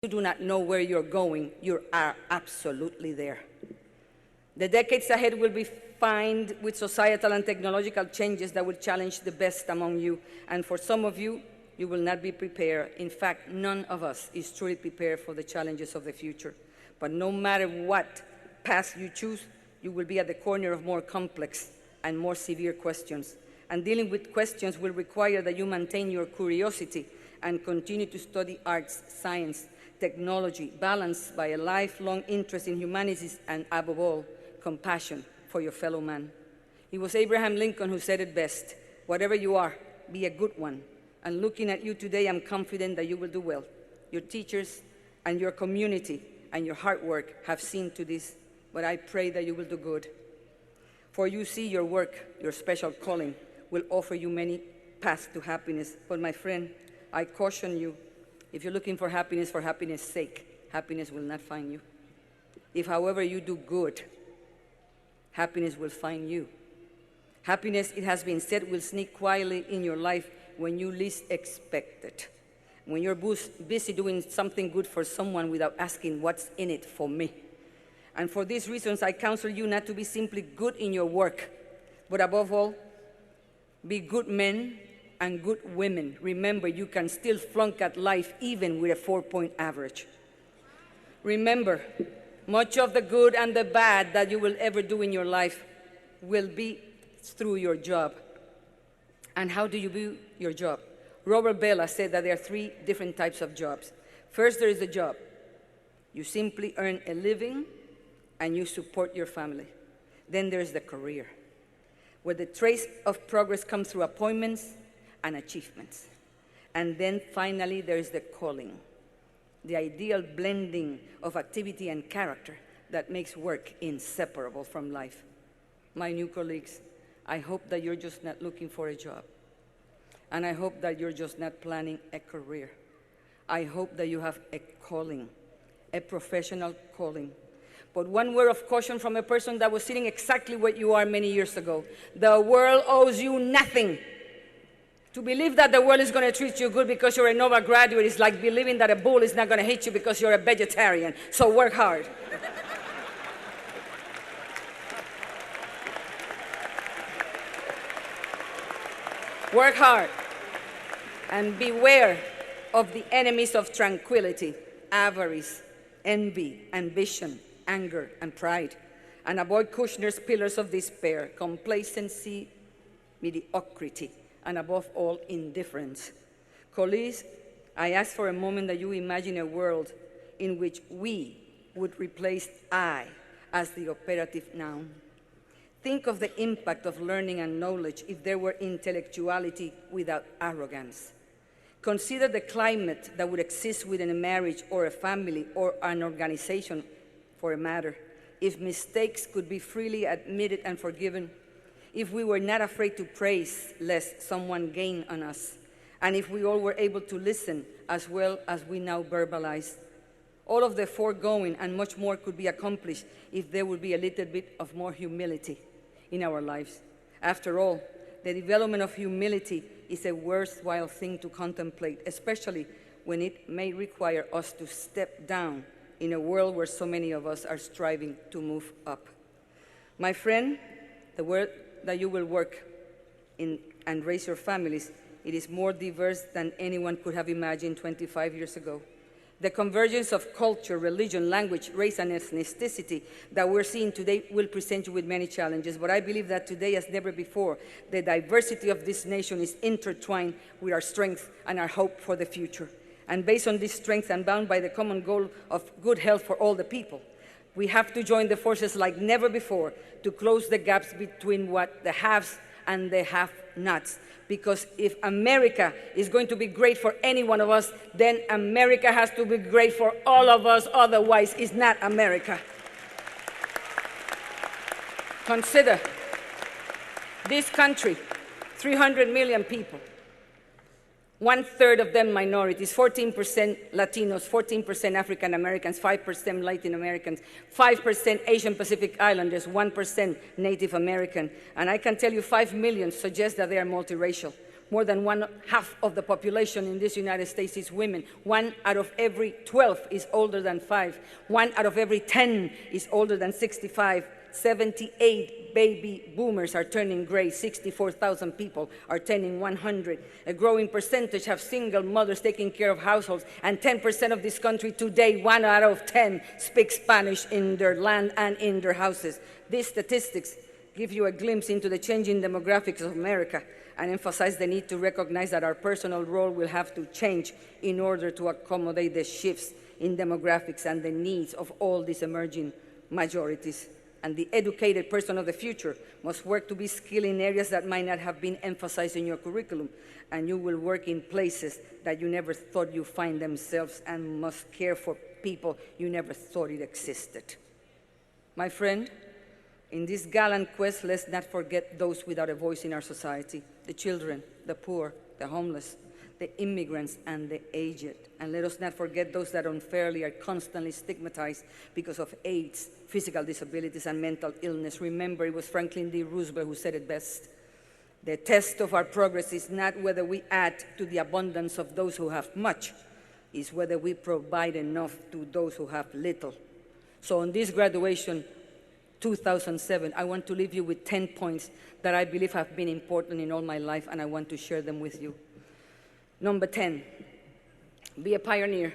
you do not know where you're going, you are absolutely there. The decades ahead will be filled with societal and technological changes that will challenge the best among you. And for some of you, you will not be prepared. In fact, none of us is truly prepared for the challenges of the future. But no matter what path you choose, you will be at the corner of more complex and more severe questions. And dealing with questions will require that you maintain your curiosity and continue to study arts, science, technology, balanced by a lifelong interest in humanities and, above all, compassion for your fellow man. It was Abraham Lincoln who said it best: whatever you are, be a good one. And looking at you today, I'm confident that you will do well. Your teachers and your community and your hard work have seen to this, but I pray that you will do good. For you see, your work, your special calling, will offer you many paths to happiness. But my friend, I caution you, if you're looking for happiness' sake, happiness will not find you. If, however, you do good, happiness will find you. Happiness, it has been said, will sneak quietly in your life when you least expect it. When you're busy doing something good for someone without asking, what's in it for me? And for these reasons, I counsel you not to be simply good in your work, but above all, be good men and good women. Remember, you can still flunk at life even with a 4-point average. Remember, much of the good and the bad that you will ever do in your life will be through your job. And how do you do your job? Robert Bella said that there are 3 different types of jobs. First, there is the job. You simply earn a living and you support your family. Then there's the career, where the trace of progress comes through appointments and achievements. And then finally, there's the calling, the ideal blending of activity and character that makes work inseparable from life. My new colleagues, I hope that you're just not looking for a job. And I hope that you're just not planning a career. I hope that you have a calling, a professional calling. But one word of caution from a person that was sitting exactly where you are many years ago. The world owes you nothing. To believe that the world is going to treat you good because you're a Nova graduate is like believing that a bull is not going to hit you because you're a vegetarian. So work hard. Work hard. And beware of the enemies of tranquility, avarice, envy, ambition, anger, and pride. And avoid Kushner's pillars of despair, complacency, mediocrity, and above all, indifference. Colleagues, I ask for a moment that you imagine a world in which we would replace I as the operative noun. Think of the impact of learning and knowledge if there were intellectuality without arrogance. Consider the climate that would exist within a marriage or a family or an organization, for a matter, if mistakes could be freely admitted and forgiven, if we were not afraid to praise lest someone gain on us, and if we all were able to listen as well as we now verbalize. All of the foregoing and much more could be accomplished if there would be a little bit of more humility in our lives. After all, the development of humility is a worthwhile thing to contemplate, especially when it may require us to step down in a world where so many of us are striving to move up. My friend, the world that you will work in and raise your families, it is more diverse than anyone could have imagined 25 years ago. The convergence of culture, religion, language, race, and ethnicity that we're seeing today will present you with many challenges, but I believe that today, as never before, the diversity of this nation is intertwined with our strength and our hope for the future. And based on this strength and bound by the common goal of good health for all the people, we have to join the forces like never before to close the gaps between what the haves and the have-nots. Because if America is going to be great for any one of us, then America has to be great for all of us, otherwise it's not America. Consider this country, 300 million people, 1/3 of them minorities, 14% Latinos, 14% African Americans, 5% Latin Americans, 5% Asian Pacific Islanders, 1% Native American. And I can tell you 5 million suggest that they are multiracial. More than half of the population in this United States is women. 1 out of every 12 is older than 5. 1 out of every 10 is older than 65. 78 baby boomers are turning gray. 64,000 people are turning 100. A growing percentage have single mothers taking care of households. And 10% of this country today, 1 out of 10, speak Spanish in their land and in their houses. These statistics give you a glimpse into the changing demographics of America and emphasize the need to recognize that our personal role will have to change in order to accommodate the shifts in demographics and the needs of all these emerging majorities. And the educated person of the future must work to be skilled in areas that might not have been emphasized in your curriculum. And you will work in places that you never thought you'd find themselves, and must care for people you never thought it existed. My friend, in this gallant quest, let's not forget those without a voice in our society: the children, the poor, the homeless, the immigrants, and the aged. And let us not forget those that unfairly are constantly stigmatized because of AIDS, physical disabilities, and mental illness. Remember, it was Franklin D. Roosevelt who said it best: the test of our progress is not whether we add to the abundance of those who have much, it's whether we provide enough to those who have little. So on this graduation 2007, I want to leave you with 10 points that I believe have been important in all my life, and I want to share them with you. Number 10, be a pioneer.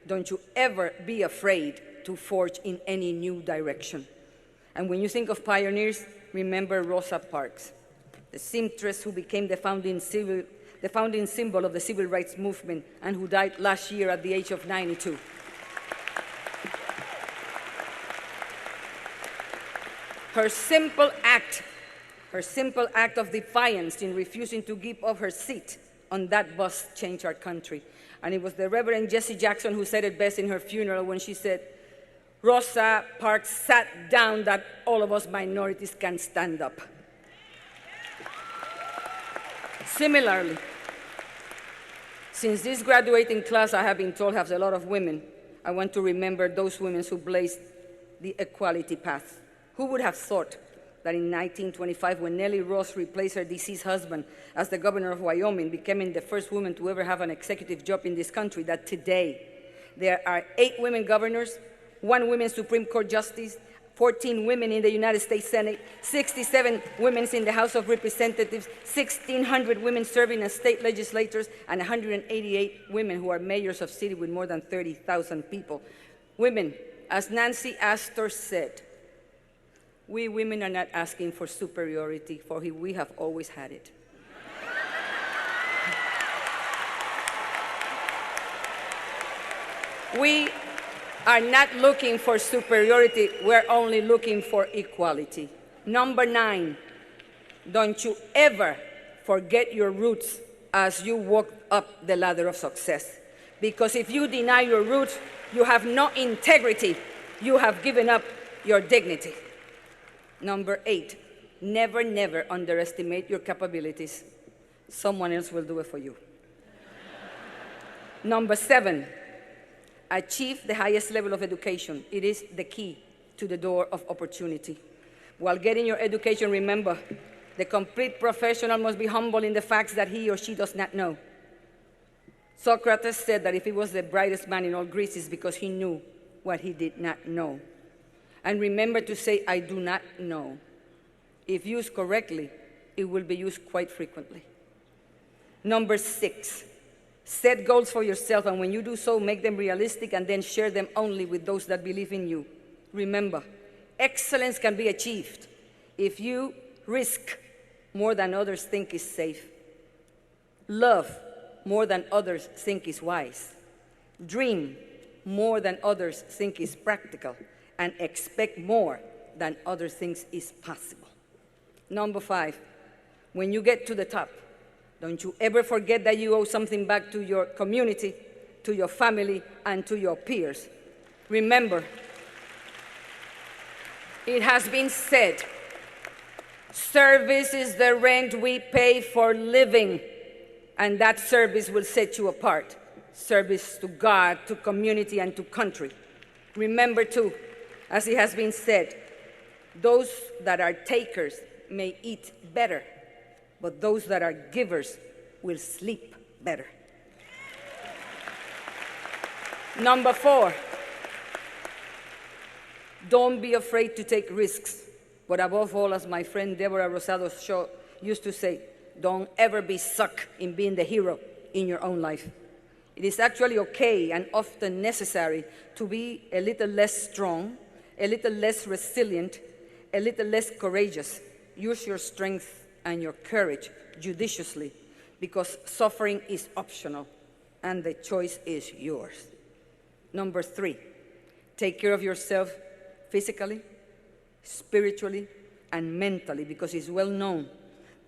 Don't you ever be afraid to forge in any new direction. And when you think of pioneers, remember Rosa Parks, the seamstress who became the founding symbol of the civil rights movement and who died last year at the age of 92. Her simple act of defiance in refusing to give up her seat on that bus changed our country. And it was the Reverend Jessie Jackson who said it best in her funeral when she said, Rosa Parks sat down that all of us minorities can stand up. Similarly, since this graduating class, I have been told, has a lot of women, I want to remember those women who blazed the equality path. Who would have thought that in 1925, when Nellie Ross replaced her deceased husband as the governor of Wyoming, becoming the first woman to ever have an executive job in this country, that today there are 8 women governors, 1 woman Supreme Court justice, 14 women in the United States Senate, 67 women in the House of Representatives, 1,600 women serving as state legislators, and 188 women who are mayors of cities with more than 30,000 people. Women, as Nancy Astor said, we women are not asking for superiority, for we have always had it. We are not looking for superiority, we're only looking for equality. Number 9, don't you ever forget your roots as you walk up the ladder of success. Because if you deny your roots, you have no integrity, you have given up your dignity. Number 8, never, never underestimate your capabilities. Someone else will do it for you. Number 7, achieve the highest level of education. It is the key to the door of opportunity. While getting your education, remember, the complete professional must be humble in the facts that he or she does not know. Socrates said that if he was the brightest man in all Greece, it's because he knew what he did not know. And remember to say, I do not know. If used correctly, it will be used quite frequently. Number 6, set goals for yourself, and when you do so, make them realistic and then share them only with those that believe in you. Remember, excellence can be achieved if you risk more than others think is safe, love more than others think is wise, dream more than others think is practical, and expect more than others think is possible. Number 5, when you get to the top, don't you ever forget that you owe something back to your community, to your family, and to your peers. Remember, it has been said, service is the rent we pay for living, and that service will set you apart. Service to God, to community, and to country. Remember, too, as it has been said, those that are takers may eat better, but those that are givers will sleep better. Number 4, don't be afraid to take risks. But above all, as my friend Deborah Rosado Shaw used to say, don't ever be stuck in being the hero in your own life. It is actually okay and often necessary to be a little less strong, a little less resilient, a little less courageous. Use your strength and your courage judiciously, because suffering is optional and the choice is yours. Number 3, take care of yourself physically, spiritually, and mentally, because it's well known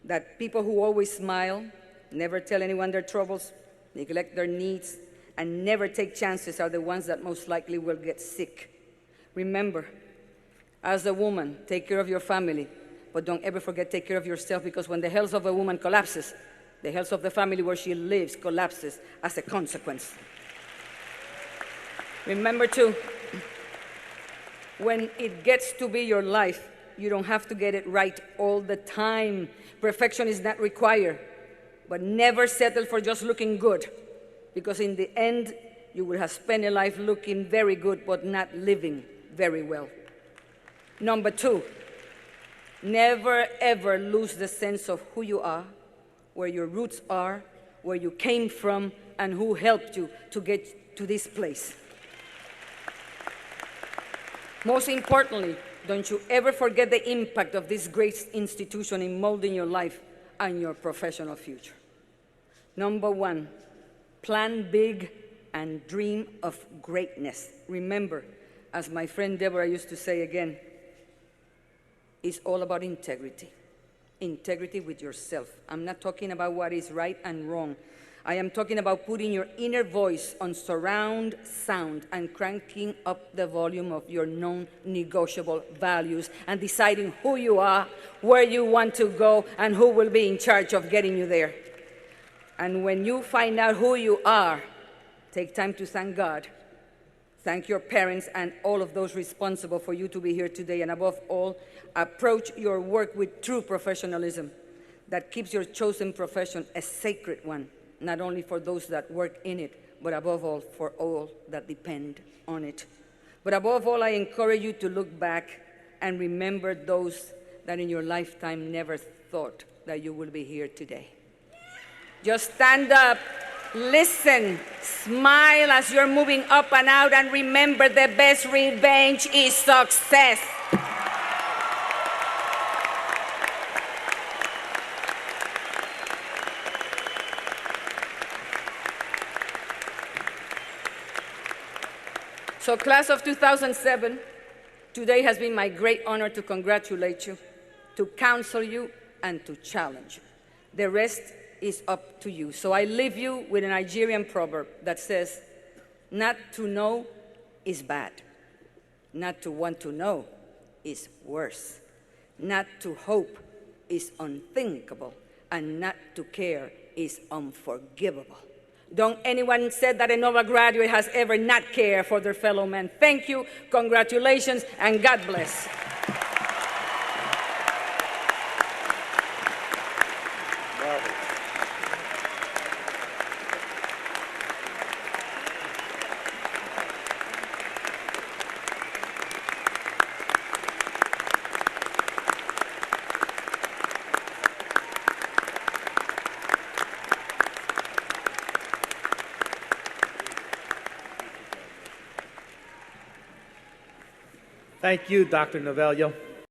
that people who always smile, never tell anyone their troubles, neglect their needs, and never take chances are the ones that most likely will get sick. Remember, as a woman, take care of your family, but don't ever forget take care of yourself, because when the health of a woman collapses, the health of the family where she lives collapses as a consequence. Remember too, when it gets to be your life, you don't have to get it right all the time. Perfection is not required, but never settle for just looking good, because in the end, you will have spent a life looking very good, but not living very well. Number 2, never ever lose the sense of who you are, where your roots are, where you came from, and who helped you to get to this place. Most importantly, don't you ever forget the impact of this great institution in molding your life and your professional future. Number 1, plan big and dream of greatness. Remember, as my friend Deborah used to say again, it's all about integrity. Integrity with yourself. I'm not talking about what is right and wrong. I am talking about putting your inner voice on surround sound and cranking up the volume of your non-negotiable values and deciding who you are, where you want to go, and who will be in charge of getting you there. And when you find out who you are, take time to thank God, thank your parents and all of those responsible for you to be here today, and above all, approach your work with true professionalism that keeps your chosen profession a sacred one, not only for those that work in it, but above all, for all that depend on it. But above all, I encourage you to look back and remember those that in your lifetime never thought that you will be here today. Just stand up, listen, smile as you're moving up and out, and remember the best revenge is success. So class of 2007, today has been my great honor to congratulate you, to counsel you, and to challenge you. The rest is up to you. So I leave you with a Nigerian proverb that says, not to know is bad. Not to want to know is worse. Not to hope is unthinkable. And not to care is unforgivable. Don't anyone say that a Nova graduate has ever not cared for their fellow men. Thank you, congratulations, and God bless. Thank you, Dr. Novello.